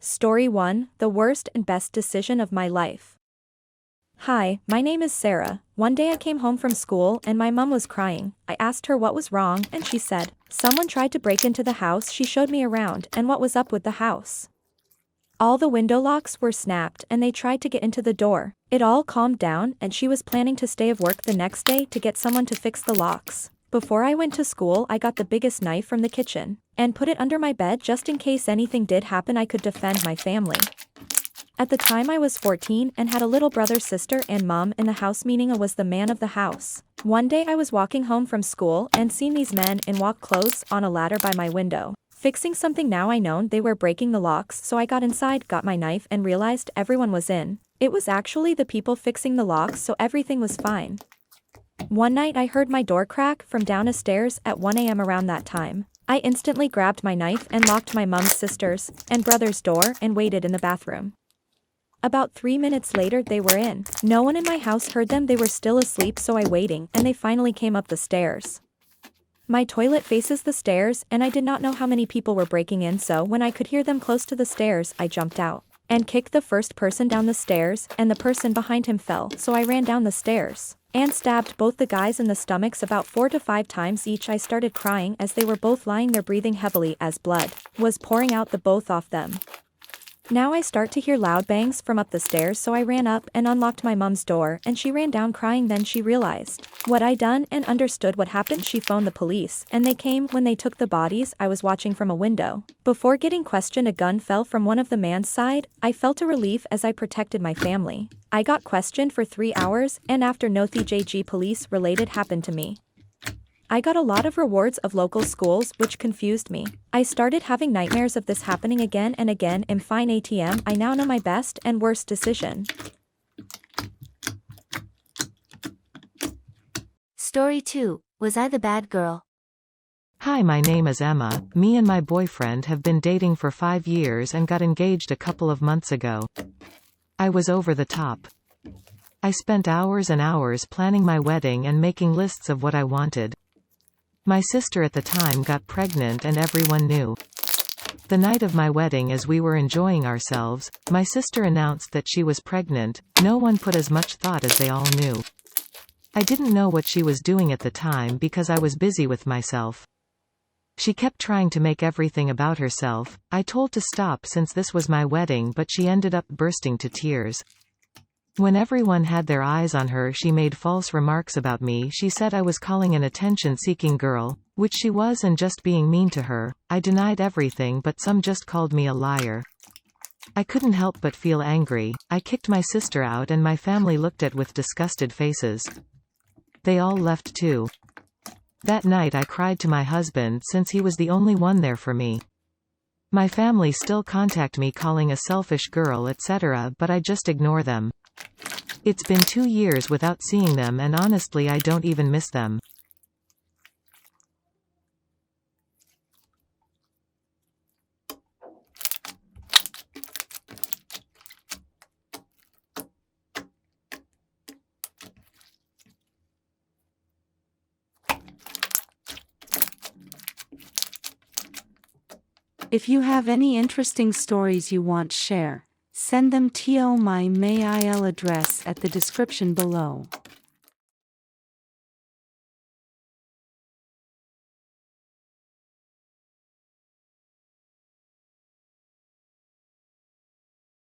Story 1, The Worst and Best Decision of My Life. Hi, my name is Sarah. One day I came home from school and my mom was crying. I asked her what was wrong and she said, "Someone tried to break into the house." She showed me around and what was up with the house. All the window locks were snapped and they tried to get into the door. It all calmed down and she was planning to stay of work the next day to get someone to fix the locks. Before I went to school, I got the biggest knife from the kitchen and put it under my bed just in case anything did happen. I could defend my family. At the time I was 14 and had a little brother, sister and mom in the house, meaning I was the man of the house. One day I was walking home from school and seen these men in walk clothes on a ladder by my window, fixing something. Now I known they were breaking the locks, so I got inside, got my knife and realized everyone was in. It was actually the people fixing the locks, so everything was fine. One night I heard my door crack from downstairs at 1 a.m. Around that time, I instantly grabbed my knife and locked my mom's, sister's, and brother's door and waited in the bathroom. About 3 minutes later they were in. No one in my house heard them, they were still asleep, so I waiting and they finally came up the stairs. My toilet faces the stairs and I did not know how many people were breaking in, so when I could hear them close to the stairs I jumped out and kicked the first person down the stairs and the person behind him fell, so I ran down the stairs and stabbed both the guys in the stomachs about 4 to 5 times each. I started crying as they were both lying there breathing heavily as blood was pouring out the both of them. Now I start to hear loud bangs from up the stairs, so I ran up and unlocked my mom's door and she ran down crying. Then she realized what I done and understood what happened. She phoned the police and they came. When they took the bodies, I was watching from a window. Before getting questioned, a gun fell from one of the man's side. I felt a relief as I protected my family. I got questioned for 3 hours and after nothing police related happened to me. I got a lot of rewards of local schools, which confused me. I started having nightmares of this happening again and again. In fine ATM, I now know my best and worst decision. Story 2, Was I the Bad Girl? Hi, my name is Emma. Me and my boyfriend have been dating for 5 years and got engaged a couple of months ago. I was over the top. I spent hours and hours planning my wedding and making lists of what I wanted. My sister at the time got pregnant and everyone knew. The night of my wedding, as we were enjoying ourselves, my sister announced that she was pregnant. No one put as much thought as they all knew. I didn't know what she was doing at the time because I was busy with myself. She kept trying to make everything about herself. I told to stop since this was my wedding, but she ended up bursting to tears. When everyone had their eyes on her, she made false remarks about me. She said I was calling an attention-seeking girl, which she was, and just being mean to her. I denied everything, but some just called me a liar. I couldn't help but feel angry. I kicked my sister out and my family looked at with disgusted faces. They all left too. That night I cried to my husband since he was the only one there for me. My family still contact me calling a selfish girl, etc., but I just ignore them. It's been 2 years without seeing them and honestly I don't even miss them. If you have any interesting stories you want share, send them to my mail address at the description below.